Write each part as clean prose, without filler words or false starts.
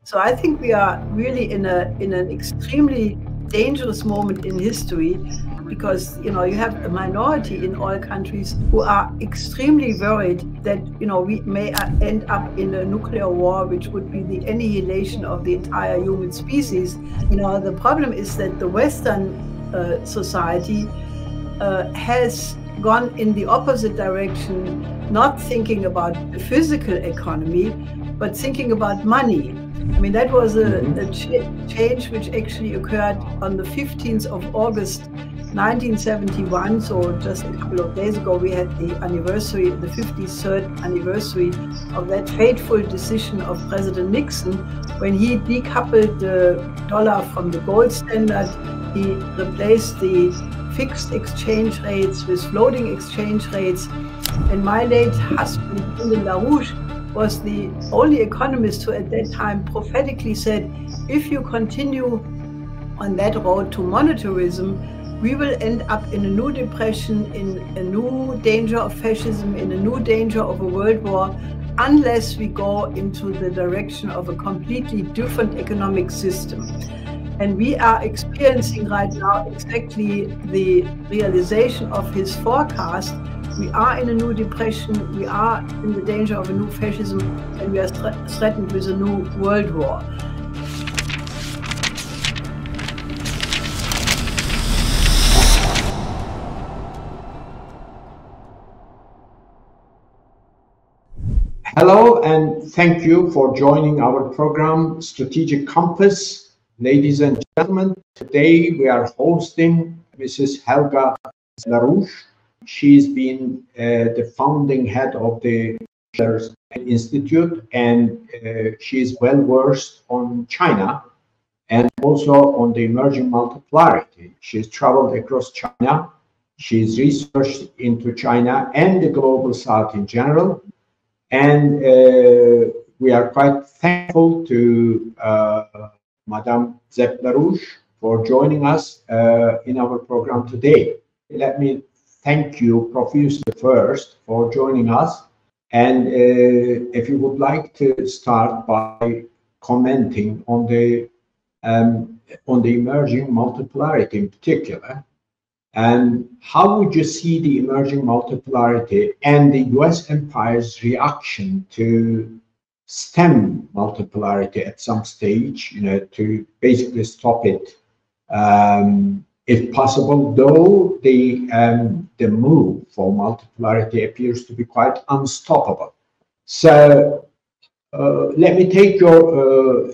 So I think we are really in an extremely dangerous moment in history, because you have a minority in all countries who are extremely worried that we may end up in a nuclear war, which would be the annihilation of the entire human species. The problem is that the Western society has gone in the opposite direction, not thinking about the physical economy, but thinking about money. I mean, that was a change which actually occurred on the 15th of August 1971. So just a couple of days ago, we had the anniversary, the 53rd anniversary of that fateful decision of President Nixon, when he decoupled the dollar from the gold standard. He replaced the fixed exchange rates with floating exchange rates. And my late husband, LaRouche, was the only economist who at that time prophetically said, if you continue on that road to monetarism, we will end up in a new depression, in a new danger of fascism, in a new danger of a world war, unless we go into the direction of a completely different economic system. And we are experiencing right now exactly the realization of his forecast. We are in a new depression, we are in the danger of a new fascism, and we are threatened with a new world war. Hello, and thank you for joining our program, Strategic Compass. Ladies and gentlemen, today we are hosting Mrs. Helga Zepp-LaRouche. She's been the founding head of the Schiller Institute, and she is well versed on China and also on the emerging multipolarity. She's traveled across China. She's researched into China and the global South in general. And we are quite thankful to Madame Zepp-LaRouche for joining us in our program today. Let me thank you profusely first for joining us. And if you would like to start by commenting on the emerging multipolarity in particular, and how would you see the emerging multipolarity and the US empire's reaction to stem multipolarity at some stage, to basically stop it, if possible, though the move for multipolarity appears to be quite unstoppable. So let me take your,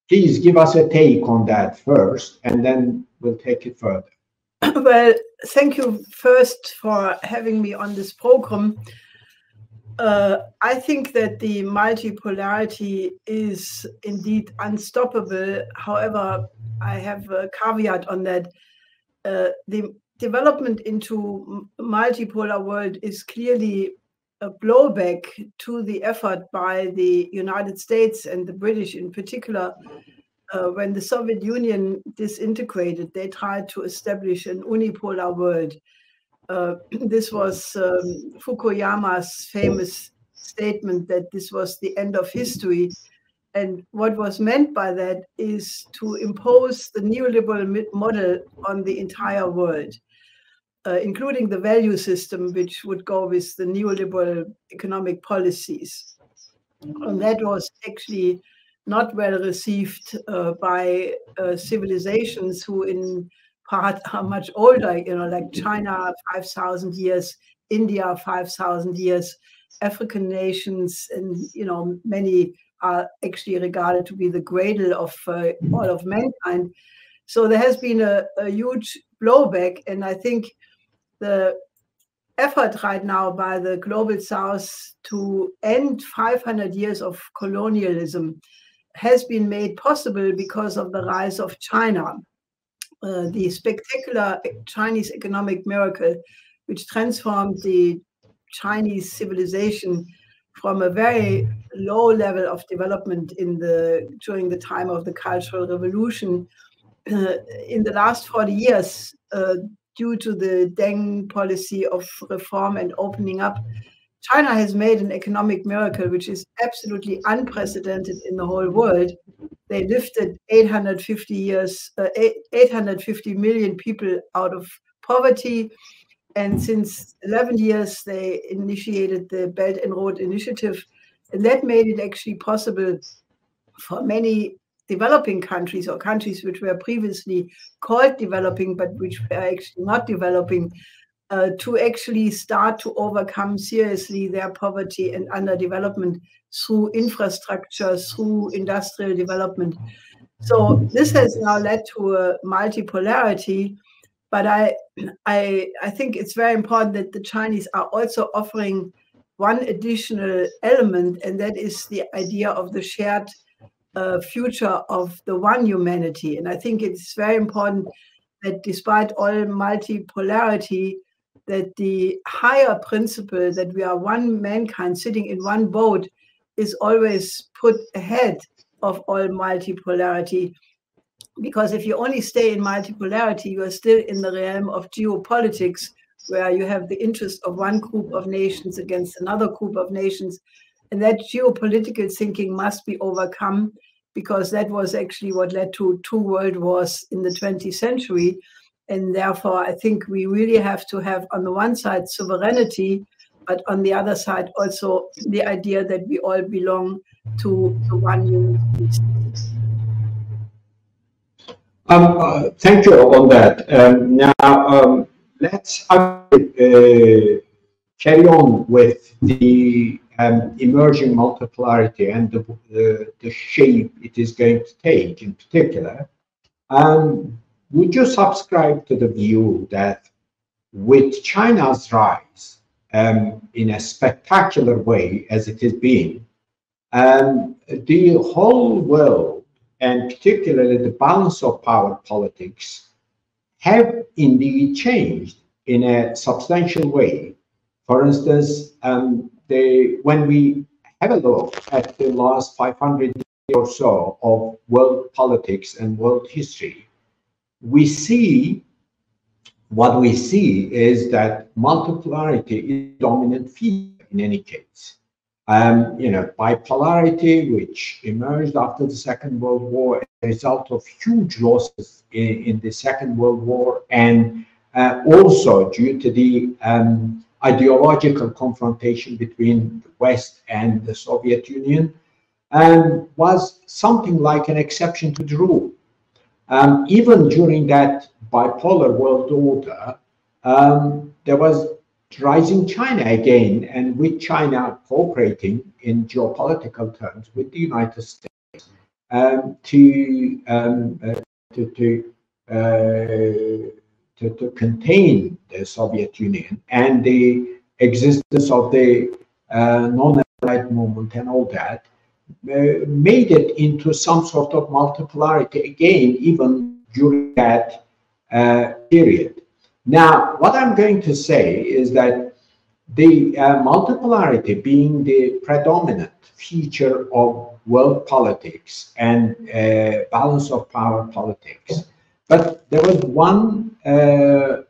please give us a take on that first, and then we'll take it further. Well, thank you first for having me on this program. I think that the multipolarity is indeed unstoppable. However, I have a caveat on that. The development into multipolar world is clearly a blowback to the effort by the United States and the British in particular. When the Soviet Union disintegrated, they tried to establish an unipolar world. This was Fukuyama's famous statement that this was the end of history. And what was meant by that is to impose the neoliberal model on the entire world, including the value system, which would go with the neoliberal economic policies. And that was actually not well received by civilizations who in part are much older, like China, 5,000 years, India, 5,000 years, African nations, and, many are actually regarded to be the cradle of all of mankind. So there has been a huge blowback, and I think the effort right now by the global South to end 500 years of colonialism has been made possible because of the rise of China, the spectacular Chinese economic miracle, which transformed the Chinese civilization from a very low level of development during the time of the Cultural Revolution. In the last 40 years, due to the Deng policy of reform and opening up, China has made an economic miracle, which is absolutely unprecedented in the whole world. They lifted 850 million people out of poverty. And since 11 years, they initiated the Belt and Road Initiative. And that made it actually possible for many developing countries, or countries which were previously called developing, but which were actually not developing, to actually start to overcome seriously their poverty and underdevelopment through infrastructure, through industrial development. So this has now led to a multipolarity, but I think it's very important that the Chinese are also offering one additional element, and that is the idea of the shared future of the one humanity. And I think it's very important that despite all multipolarity, that the higher principle that we are one mankind sitting in one boat is always put ahead of all multipolarity. Because if you only stay in multipolarity, you are still in the realm of geopolitics, where you have the interest of one group of nations against another group of nations. And that geopolitical thinking must be overcome, because that was actually what led to 2 world wars in the 20th century. And therefore, I think we really have to have, on the one side, sovereignty, but on the other side, also the idea that we all belong to one unity. Thank you on that. Now, let's carry on with the emerging multipolarity and the shape it is going to take in particular. Would you subscribe to the view that with China's rise in a spectacular way, as it has been, the whole world, and particularly the balance of power politics, have indeed changed in a substantial way? For instance, when we have a look at the last 500 years or so of world politics and world history, what we see is that multipolarity is a dominant feature in any case. Bipolarity, which emerged after the Second World War as a result of huge losses in the Second World War, and also due to the ideological confrontation between the West and the Soviet Union, was something like an exception to the rule. Even during that bipolar world order, there was rising China again, and with China cooperating in geopolitical terms with the United States to contain the Soviet Union and the existence of the non-allied movement and all that, made it into some sort of multipolarity again, even during that period. Now, what I'm going to say is that the multipolarity being the predominant feature of world politics and balance of power politics, but there was one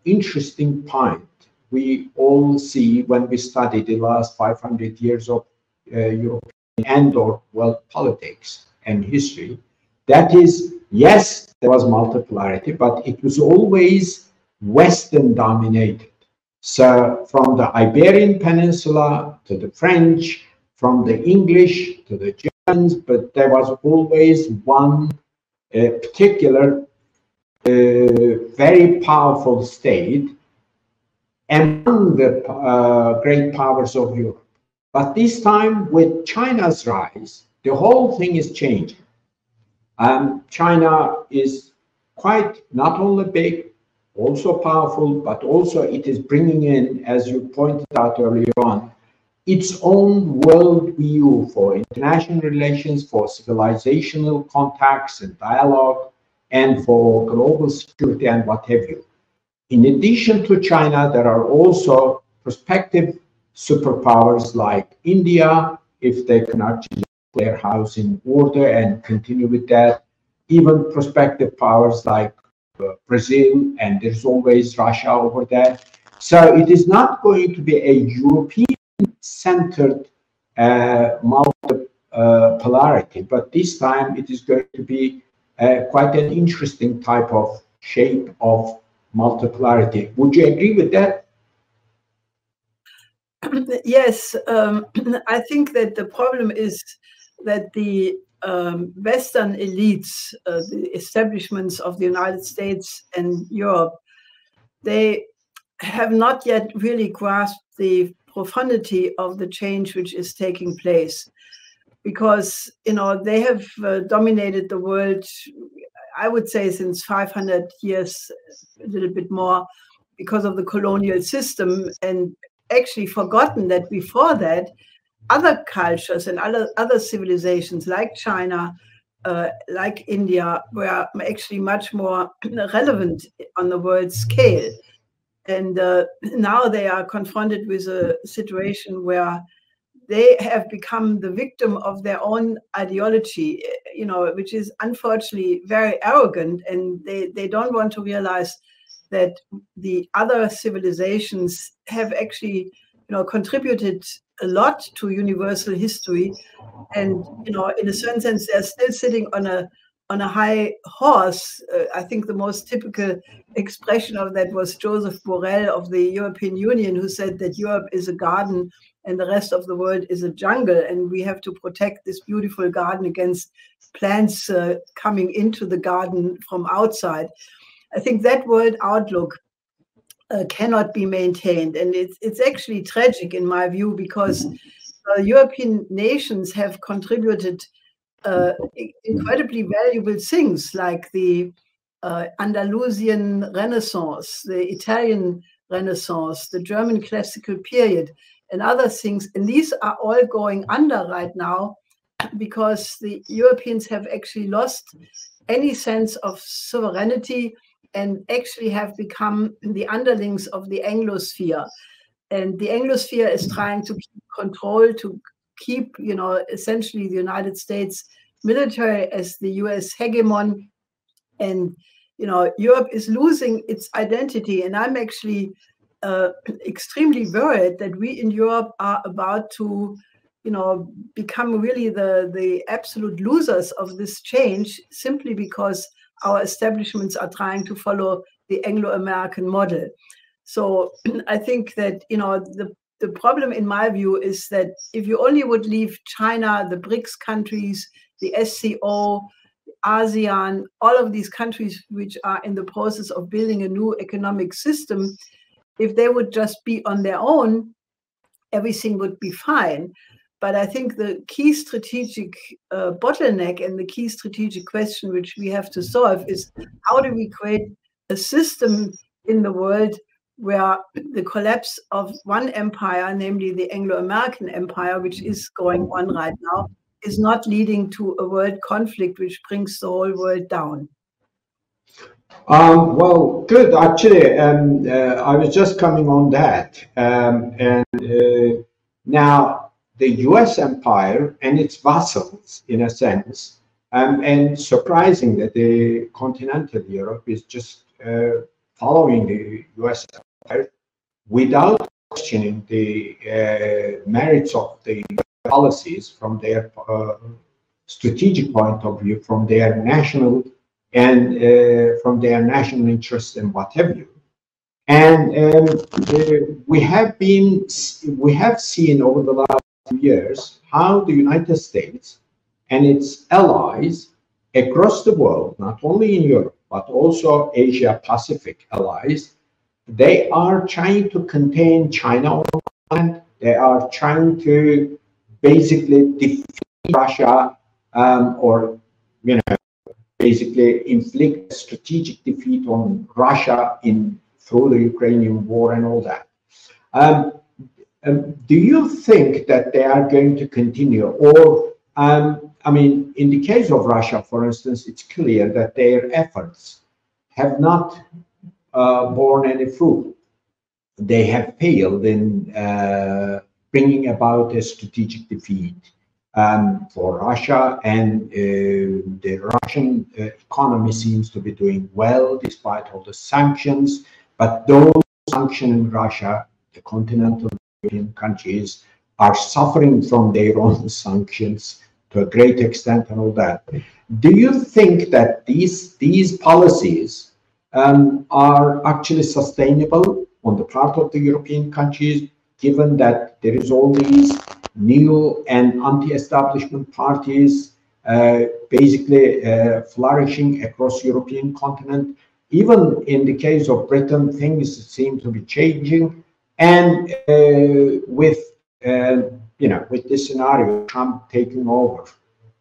interesting point we all see when we study the last 500 years of European and/or world politics and history. That is, yes, there was multipolarity, but it was always Western dominated. So from the Iberian Peninsula to the French, from the English to the Germans, but there was always one particular very powerful state among the great powers of Europe. But this time, with China's rise, the whole thing is changing. China is quite not only big, also powerful, but also it is bringing in, as you pointed out earlier on, its own world view for international relations, for civilizational contacts and dialogue, and for global security and what have you. In addition to China, there are also prospective superpowers like India, if they can actually put their house in order and continue with that, even prospective powers like Brazil, and there's always Russia over there. So it is not going to be a European centered multipolarity, but this time it is going to be quite an interesting type of shape of multipolarity. Would you agree with that? Yes, I think that the problem is that the Western elites, the establishments of the United States and Europe, they have not yet really grasped the profundity of the change which is taking place, because they have dominated the world, I would say, since 500 years, a little bit more, because of the colonial system, and actually forgotten that before that, other cultures and other civilizations like China, like India, were actually much more relevant on the world scale. And now they are confronted with a situation where they have become the victim of their own ideology, which is unfortunately very arrogant, and they don't want to realize that the other civilizations have actually, contributed a lot to universal history, and in a certain sense they're still sitting on a high horse. I think the most typical expression of that was Joseph Borrell of the European Union, who said that Europe is a garden and the rest of the world is a jungle, and we have to protect this beautiful garden against plants coming into the garden from outside. I think that world outlook cannot be maintained, and it's actually tragic in my view, because European nations have contributed incredibly valuable things like the Andalusian Renaissance, the Italian Renaissance, the German classical period, and other things. And these are all going under right now because the Europeans have actually lost any sense of sovereignty and actually have become the underlings of the Anglosphere. And the Anglosphere is trying to keep control, to keep, essentially the United States military as the US hegemon. And, Europe is losing its identity. And I'm actually extremely worried that we in Europe are about to, become really the absolute losers of this change, simply because our establishments are trying to follow the Anglo-American model. So I think that, the problem in my view is that if you only would leave China, the BRICS countries, the SCO, ASEAN, all of these countries which are in the process of building a new economic system, if they would just be on their own, everything would be fine. But I think the key strategic bottleneck and the key strategic question which we have to solve is, how do we create a system in the world where the collapse of one empire, namely the Anglo-American empire, which is going on right now, is not leading to a world conflict which brings the whole world down? Well, good. Actually, I was just coming on that. Now, the US empire and its vassals, in a sense, and surprising that the continental Europe is just following the US empire without questioning the merits of the policies from their strategic point of view, from their national and from their national interests and what have you. And we have seen over the last few years how the United States and its allies across the world, not only in Europe, but also Asia Pacific allies, they are trying to contain China on one hand. They are trying to basically defeat Russia, or basically inflict a strategic defeat on Russia through the Ukrainian war and all that. Do you think that they are going to continue? Or, I mean, in the case of Russia, for instance, it's clear that their efforts have not borne any fruit. They have failed in bringing about a strategic defeat for Russia, and the Russian economy seems to be doing well despite all the sanctions. But those sanctioning Russia, the continental European countries, are suffering from their own sanctions to a great extent and all that. Do you think that these policies are actually sustainable on the part of the European countries, given that there is all these new and anti-establishment parties basically flourishing across European continent? Even in the case of Britain, things seem to be changing, and with with this scenario, Trump taking over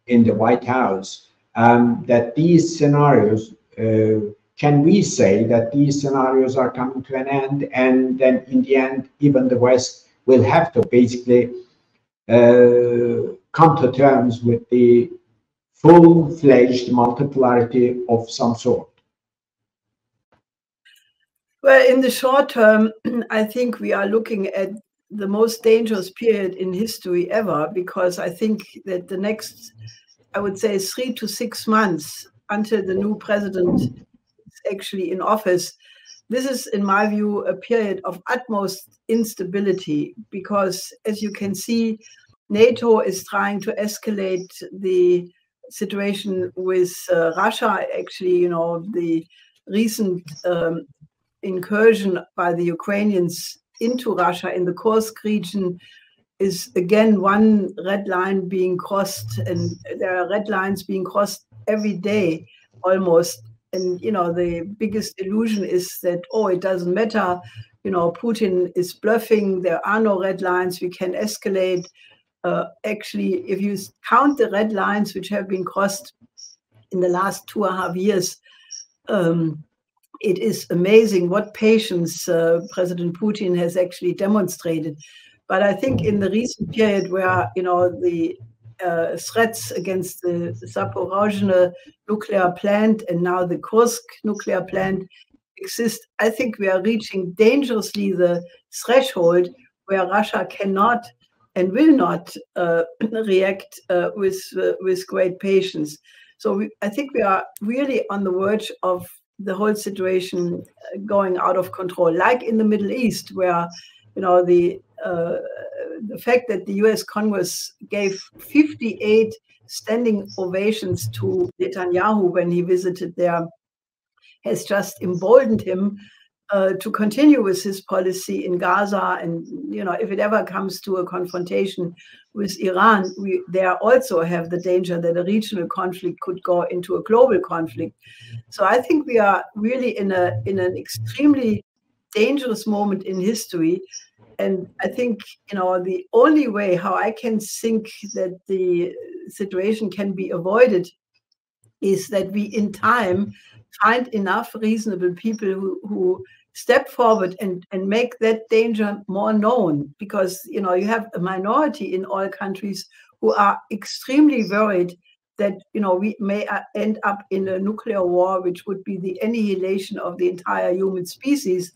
in the White House, that these scenarios, can we say that these scenarios are coming to an end, and then in the end, even the West will have to basically come to terms with the full-fledged multipolarity of some sort? Well, in the short term, I think we are looking at the most dangerous period in history ever, because I think that the next, I would say, 3 to 6 months until the new president is actually in office, this is, in my view, a period of utmost instability, because, as you can see, NATO is trying to escalate the situation with Russia. Actually, the recent incursion by the Ukrainians into Russia in the Kursk region is again one red line being crossed, and there are red lines being crossed every day almost. And the biggest illusion is that, oh, it doesn't matter, Putin is bluffing, there are no red lines, we can escalate. Actually, if you count the red lines which have been crossed in the last 2.5 years, it is amazing what patience President Putin has actually demonstrated. But I think in the recent period where the threats against the Zaporozhye nuclear plant and now the Kursk nuclear plant exist, I think we are reaching dangerously the threshold where Russia cannot and will not react with great patience. So I think we are really on the verge of the whole situation going out of control, like in the Middle East, where the fact that the US Congress gave 58 standing ovations to Netanyahu when he visited there has just emboldened him to continue with his policy in Gaza. And if it ever comes to a confrontation with Iran, we there also have the danger that a regional conflict could go into a global conflict. So I think we are really in an extremely dangerous moment in history. And I think, the only way how I can think that the situation can be avoided is that we in time find enough reasonable people who step forward and make that danger more known, because you have a minority in all countries who are extremely worried that we may end up in a nuclear war, which would be the annihilation of the entire human species.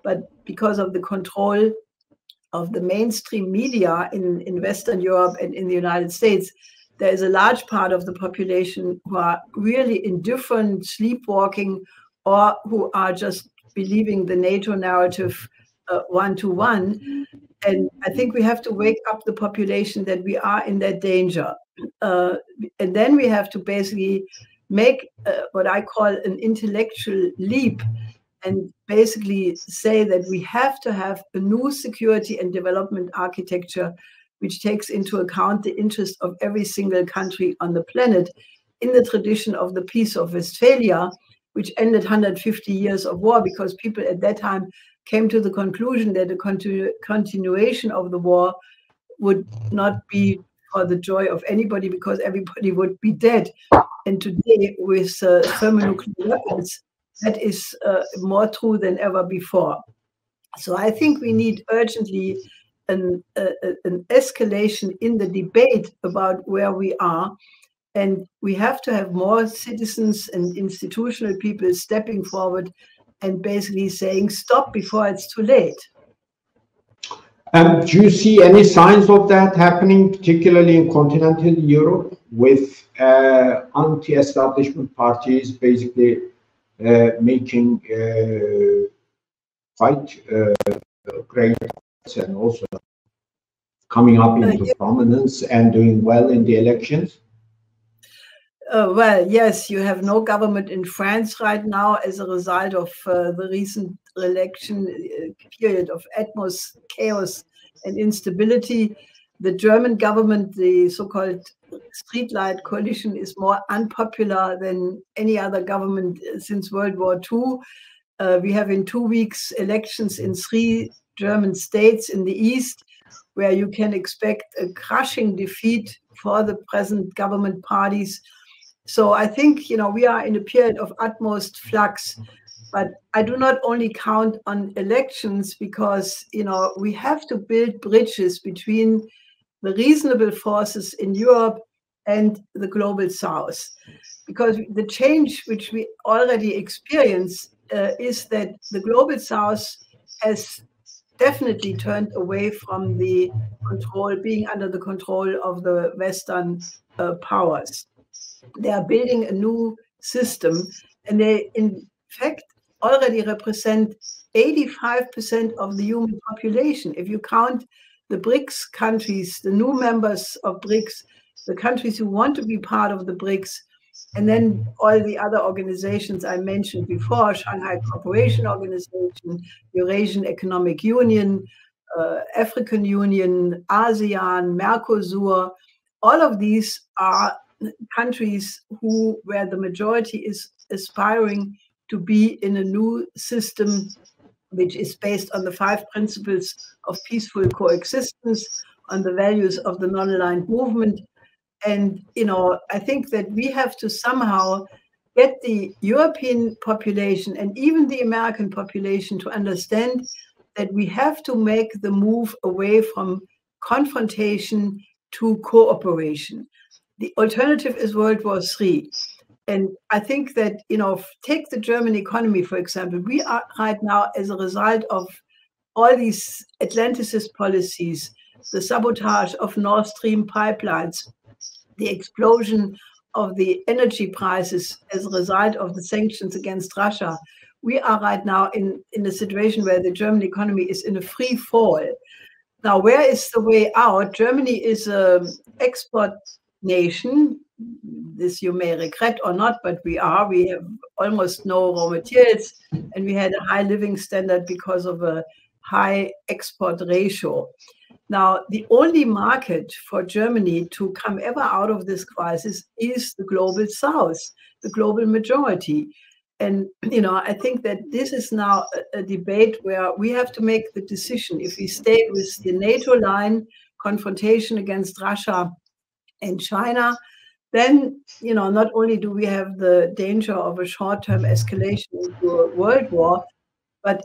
But because of the control of the mainstream media in Western Europe and in the United States, there is a large part of the population who are really indifferent, sleepwalking, or who are just believing the NATO narrative one-to-one. And I think we have to wake up the population that we are in that danger. And then we have to basically make what I call an intellectual leap, and basically say that we have to have a new security and development architecture which takes into account the interest of every single country on the planet, in the tradition of the Peace of Westphalia, which ended 150 years of war, because people at that time came to the conclusion that a continuation of the war would not be for the joy of anybody, because everybody would be dead. And today, with thermonuclear weapons, that is more true than ever before. So I think we need urgently an escalation in the debate about where we are. And we have to have more citizens and institutional people stepping forward and basically saying, stop before it's too late. Do you see any signs of that happening, particularly in continental Europe, with anti-establishment parties basically making quite great and also coming up into prominence and doing well in the elections? Well, yes, you have no government in France right now as a result of the recent election period of utmost chaos and instability. The German government, the so-called streetlight coalition, is more unpopular than any other government since World War II. We have in 2 weeks elections in 3 German states in the east, where you can expect a crushing defeat for the present government parties. So I think, we are in a period of utmost flux, but I do not only count on elections because, we have to build bridges between the reasonable forces in Europe and the global south. Because the change which we already experience is that the global south has definitely turned away from the control, being under the control of the Western powers. They are building a new system, and they, in fact, already represent 85% of the human population. If you count the BRICS countries, the new members of BRICS, the countries who want to be part of the BRICS, and then all the other organizations I mentioned before, Shanghai Cooperation Organization, Eurasian Economic Union, African Union, ASEAN, Mercosur, all of these are countries where the majority is aspiring to be in a new system which is based on the 5 principles of peaceful coexistence, on the values of the non-aligned movement. And, I think that we have to somehow get the European population and even the American population to understand that we have to make the move away from confrontation to cooperation. The alternative is World War III. And I think that, take the German economy, for example. We are right now, as a result of all these Atlanticist policies, the sabotage of Nord Stream pipelines, the explosion of the energy prices as a result of the sanctions against Russia, we are right now in a situation where the German economy is in a free fall. Now, where is the way out? Germany is an export nation. This you may regret or not, but we are. We have almost no raw materials, and we had a high living standard because of a high export ratio. Now, the only market for Germany to come ever out of this crisis is the global south, the global majority. And, I think that this is now a debate where we have to make the decision. If we stay with the NATO line, confrontation against Russia and China, then, not only do we have the danger of a short-term escalation into a world war, but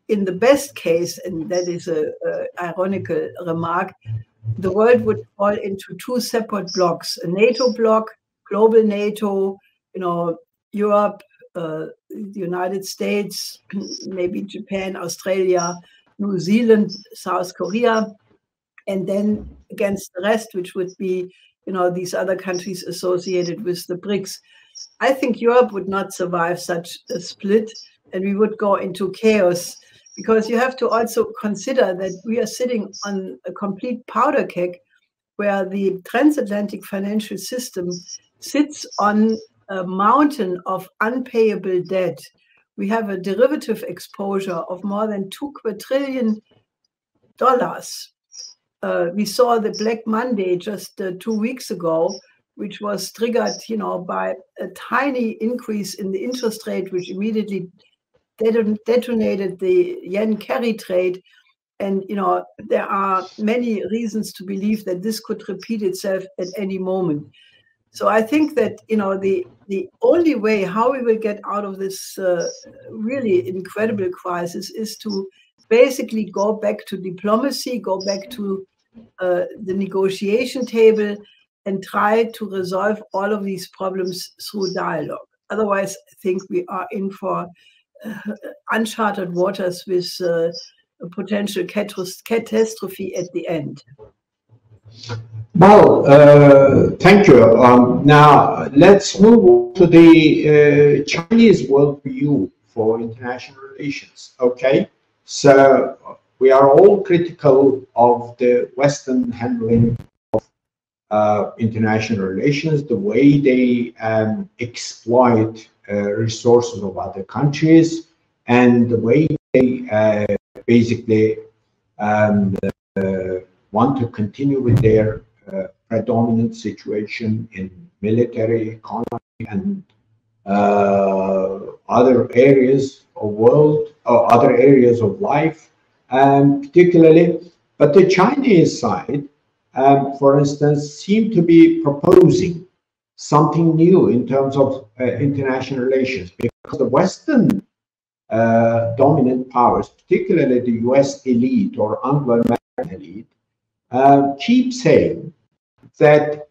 in the best case, and that is an ironical remark, the world would fall into 2 separate blocks: a NATO bloc, global NATO, Europe, the United States, maybe Japan, Australia, New Zealand, South Korea, and then against the rest, which would be, these other countries associated with the BRICS. I think Europe would not survive such a split, and we would go into chaos, because you have to also consider that we are sitting on a complete powder keg where the transatlantic financial system sits on a mountain of unpayable debt. We have a derivative exposure of more than $2 quadrillion. We saw the Black Monday just 2 weeks ago, which was triggered, by a tiny increase in the interest rate, which immediately detonated the yen carry trade. And, there are many reasons to believe that this could repeat itself at any moment. So I think that, the only way how we will get out of this really incredible crisis is to basically go back to diplomacy, go back to the negotiation table, and try to resolve all of these problems through dialogue. Otherwise, I think we are in for uncharted waters with a potential catastrophe at the end. Well, thank you. Now, let's move to the Chinese worldview for international relations. Okay, so we are all critical of the Western handling of international relations, the way they exploit resources of other countries, and the way they basically want to continue with their predominant situation in military, economy, and other areas of world or other areas of life, particularly. But the Chinese side, for instance, seem to be proposing something new in terms of international relations, because the Western dominant powers, particularly the US elite or Anglo-American elite, keep saying that,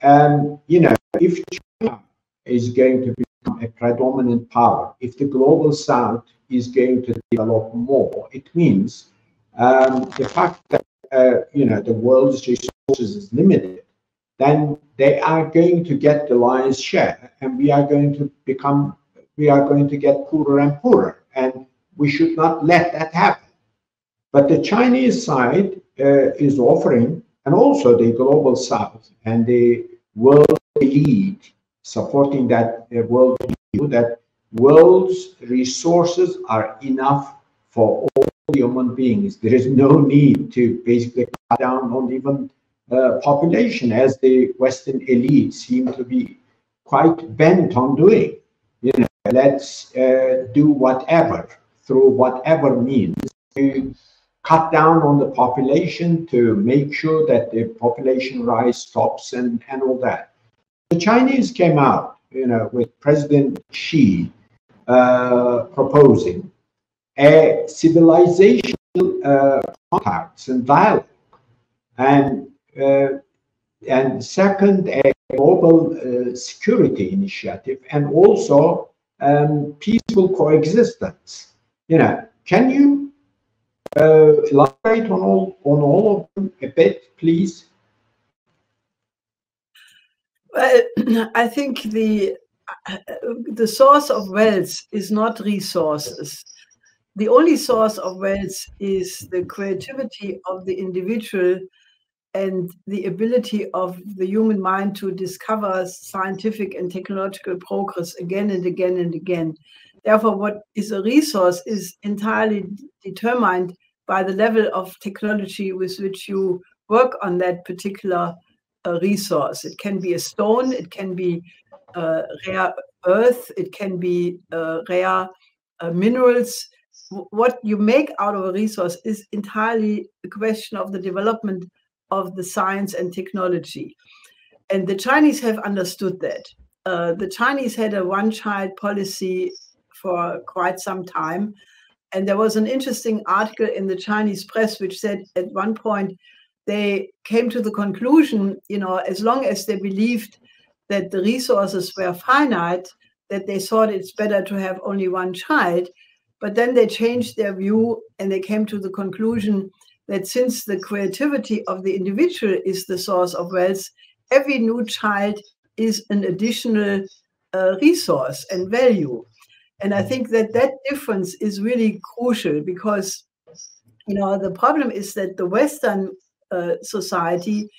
you know, if China is going to become a predominant power, if the global South is going to develop more, it means the fact that, you know, the world's resources is limited, then they are going to get the lion's share, and we are going to get poorer and poorer, and we should not let that happen. But the Chinese side is offering, and also the global South and the world elite supporting that world view, that world's resources are enough for all human beings. There is no need to basically cut down on even population, as the Western elite seem to be quite bent on doing. You know, let's do whatever, through whatever means, to cut down on the population, to make sure that the population rise stops, and all that. The Chinese came out, you know, with President Xi proposing a civilizational contacts and dialogue, and second, a global security initiative, and also peaceful coexistence. You know, can you elaborate on all of them a bit, please? Well, I think the source of wealth is not resources. The only source of wealth is the creativity of the individual and the ability of the human mind to discover scientific and technological progress again and again and again. Therefore, what is a resource is entirely determined by the level of technology with which you work on that particular resource. It can be a stone, it can be rare earth, it can be rare minerals. What you make out of a resource is entirely a question of the development of the science and technology. And the Chinese have understood that. The Chinese had a one-child policy for quite some time. And there was an interesting article in the Chinese press which said at one point they came to the conclusion, you know, as long as they believed that the resources were finite, that they thought it's better to have only one child. But then they changed their view and they came to the conclusion that since the creativity of the individual is the source of wealth, every new child is an additional resource and value. And I think that that difference is really crucial, because, you know, the problem is that the Western society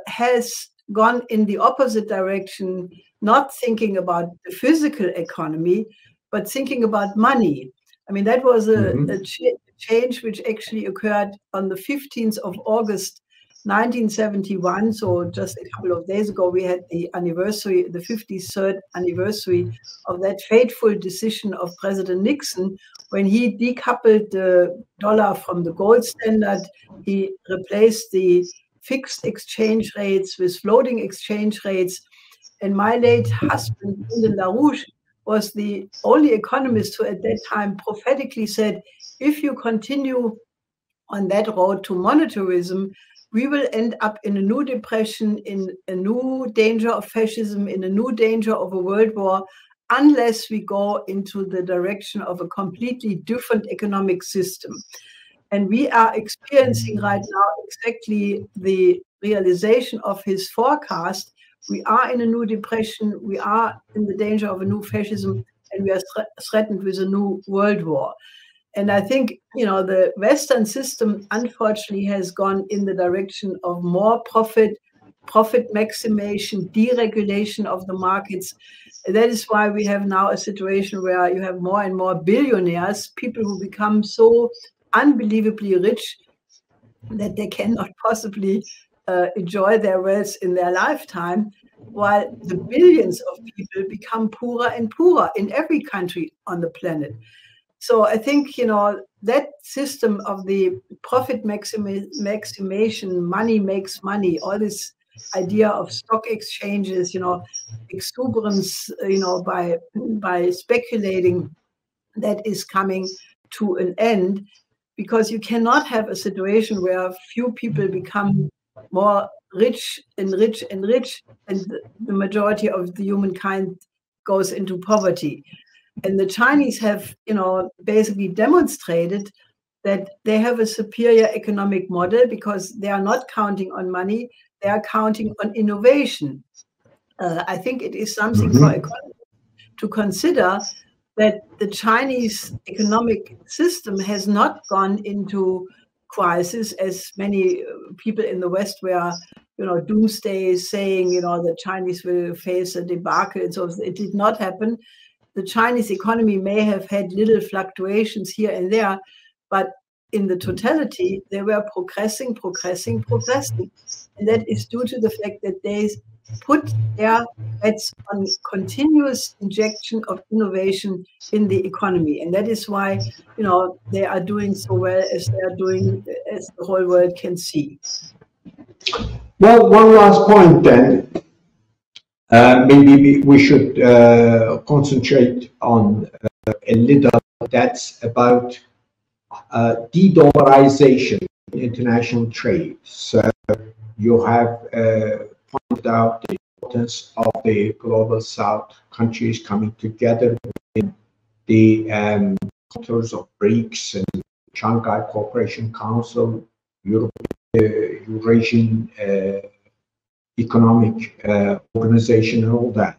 has gone in the opposite direction, not thinking about the physical economy, but thinking about money. I mean, that was a change which actually occurred on the 15th of August, 1971. So just a couple of days ago, we had the anniversary, the 53rd anniversary of that fateful decision of President Nixon, when he decoupled the dollar from the gold standard. He replaced the fixed exchange rates with floating exchange rates. And my late husband, LaRouche, was the only economist who at that time prophetically said, if you continue on that road to monetarism, we will end up in a new depression, in a new danger of fascism, in a new danger of a world war, unless we go into the direction of a completely different economic system. And we are experiencing right now exactly the realization of his forecast. We are in a new depression, we are in the danger of a new fascism, and we are threatened with a new world war. And I think, you know, the Western system, unfortunately, has gone in the direction of more profit maximization, deregulation of the markets. That is why we have now a situation where you have more and more billionaires, people who become so unbelievably rich that they cannot possibly enjoy their wealth in their lifetime, while the billions of people become poorer and poorer in every country on the planet. So I think, you know, that system of the profit maximization, money makes money, all this idea of stock exchanges, you know, exuberance, you know, by speculating, that is coming to an end, because you cannot have a situation where few people become more rich and rich and rich, and the majority of the humankind goes into poverty. And the Chinese have, you know, basically demonstrated that they have a superior economic model because they are not counting on money, they are counting on innovation. I think it is something for economists to consider, that the Chinese economic system has not gone into crisis as many people in the West were, you know, doomsday saying, you know, the Chinese will face a debacle. And so it did not happen. The Chinese economy may have had little fluctuations here and there, but in the totality, they were progressing. And that is due to the fact that they put their bets on continuous injection of innovation in the economy. And that is why, you know, they are doing so well as they are doing, as the whole world can see. Well, one last point then. Maybe we should concentrate on a little. That's about de-dollarization in international trade. So you have pointed out the importance of the global South countries coming together in the contours of BRICS and Shanghai Cooperation Council, Eurasian Economic Organization, and all that.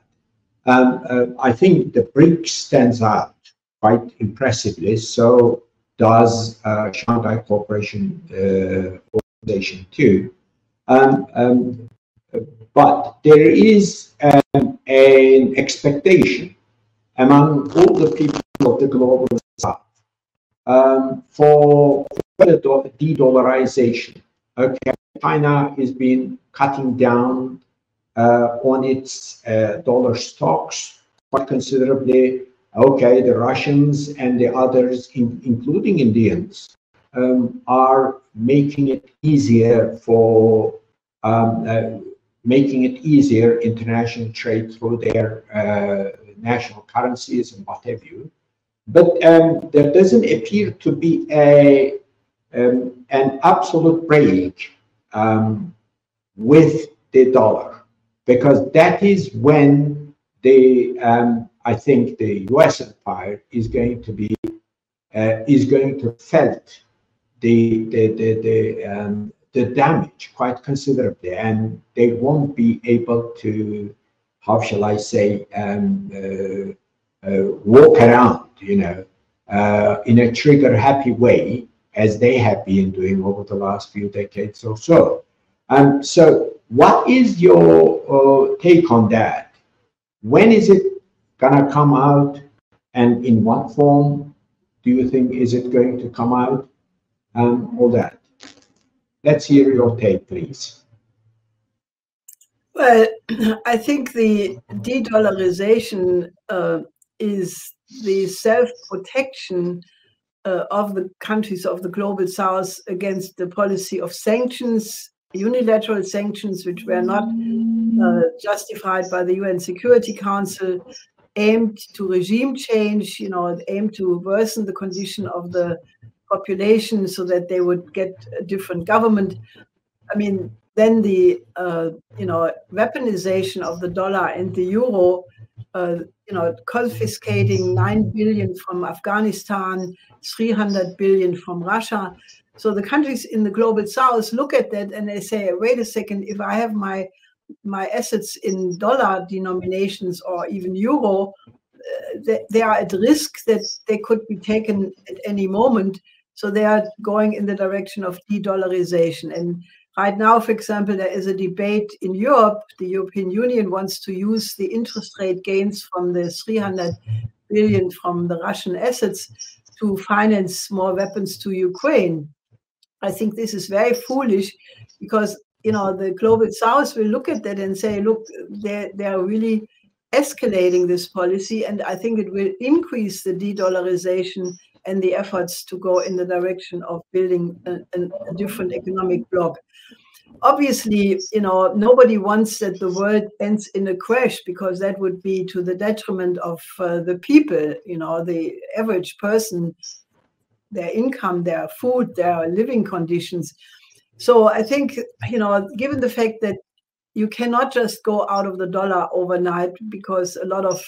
I think the BRICS stands out quite impressively. So does Shanghai Cooperation Organization too. But there is an expectation among all the people of the global South for further de-dollarization. Okay, China has been cutting down on its dollar stocks quite considerably. Okay, the Russians and the others, including Indians, are making it easier for international trade through their national currencies and what have you. But there doesn't appear to be an absolute break with the dollar, because that is when the I think the U.S. empire is going to felt the damage quite considerably, and they won't be able to, how shall I say, walk around, you know, in a trigger-happy way as they have been doing over the last few decades or so. So, what is your take on that? When is it gonna come out, and in what form do you think is it going to come out? All that. Let's hear your take, please. Well, I think the de-dollarization is the self-protection of the countries of the global South against the policy of sanctions, unilateral sanctions, which were not justified by the UN Security Council, aimed to regime change, you know, aimed to worsen the condition of the population so that they would get a different government. I mean, then the you know, weaponization of the dollar and the euro, you know, confiscating 9 billion from Afghanistan, 300 billion from Russia. So the countries in the global South look at that and they say, wait a second, if I have my assets in dollar denominations or even euro, they are at risk that they could be taken at any moment. So they are going in the direction of de-dollarization. And right now, for example, there is a debate in Europe. The European Union wants to use the interest rate gains from the 300 billion from the Russian assets to finance more weapons to Ukraine. I think this is very foolish because, you know, the global south will look at that and say, look, they are really escalating this policy. And I think it will increase the de-dollarization and the efforts to go in the direction of building a different economic bloc. Obviously, you know, nobody wants that the world ends in a crash, because that would be to the detriment of the people, you know, the average person, their income, their food, their living conditions. So I think, you know, given the fact that you cannot just go out of the dollar overnight, because a lot of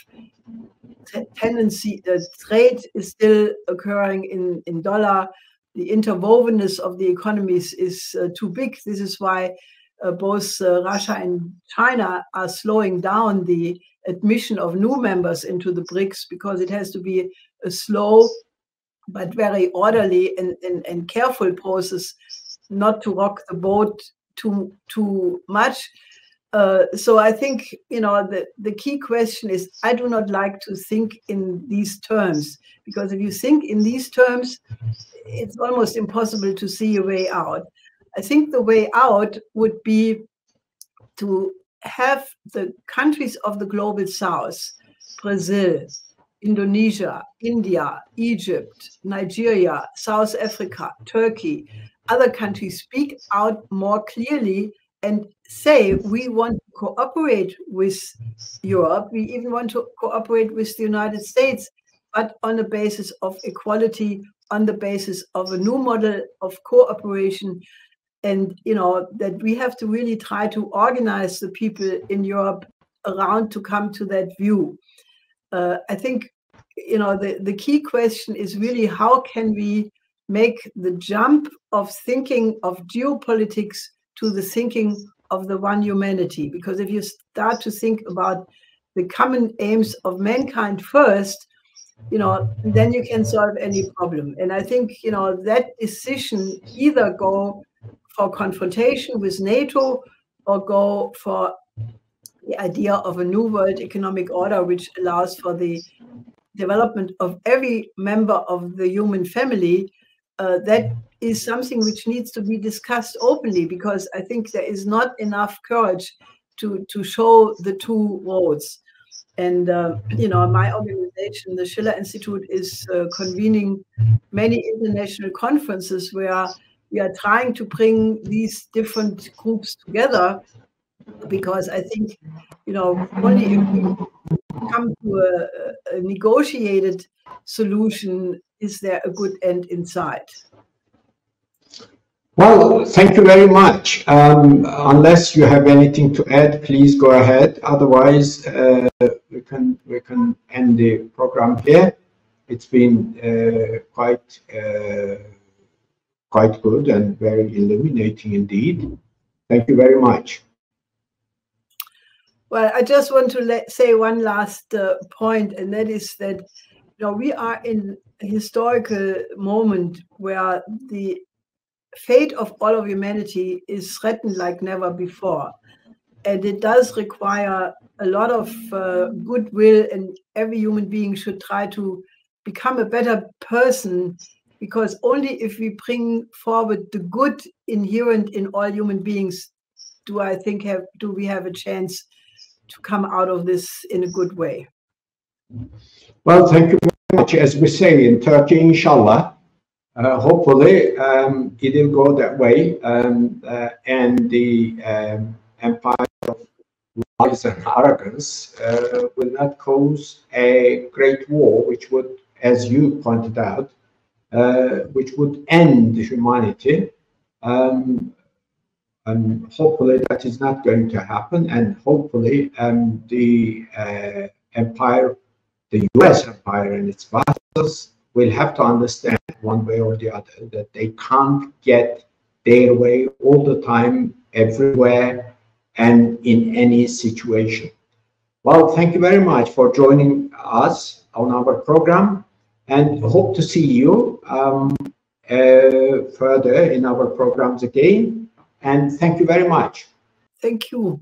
tendency, the trade is still occurring in dollar. The interwovenness of the economies is too big. This is why both Russia and China are slowing down the admission of new members into the BRICS, because it has to be a slow but very orderly and careful process, not to rock the boat too much. So I think, you know, the key question is, I do not like to think in these terms, because if you think in these terms, it's almost impossible to see a way out. I think the way out would be to have the countries of the global south, Brazil, Indonesia, India, Egypt, Nigeria, South Africa, Turkey, other countries speak out more clearly and say, we want to cooperate with Europe, we even want to cooperate with the United States, but on the basis of equality, on the basis of a new model of cooperation. And, you know, that we have to really try to organize the people in Europe around to come to that view. I think, you know, the key question is really, how can we make the jump of thinking of geopolitics to the thinking of the one humanity? Because if you start to think about the common aims of mankind first, you know, then you can solve any problem. And I think, you know, that decision, either go for confrontation with NATO or go for the idea of a new world economic order, which allows for the development of every member of the human family, that is something which needs to be discussed openly, because I think there is not enough courage to show the two roads. And, you know, my organization, the Schiller Institute, is convening many international conferences where we are trying to bring these different groups together, because I think, you know, only if we come to a negotiated solution is there a good end in sight. Well, thank you very much. Unless you have anything to add, please go ahead. Otherwise, we can end the program here. It's been quite good and very illuminating indeed. Thank you very much. Well, I just want to say one last point, and that is that, you know, we are in a historical moment where the fate of all of humanity is threatened like never before. And it does require a lot of goodwill, and every human being should try to become a better person, because only if we bring forward the good inherent in all human beings do we have a chance to come out of this in a good way. Well, thank you very much. As we say in Turkey, inshallah, hopefully it will go that way, and the empire of lies and arrogance will not cause a great war, which would, as you pointed out, which would end humanity. And hopefully that is not going to happen, and hopefully the empire, the US empire and its vassals, will have to understand one way or the other that they can't get their way all the time, everywhere, and in any situation. Well, thank you very much for joining us on our program, and hope to see you further in our programs again. And thank you very much. Thank you.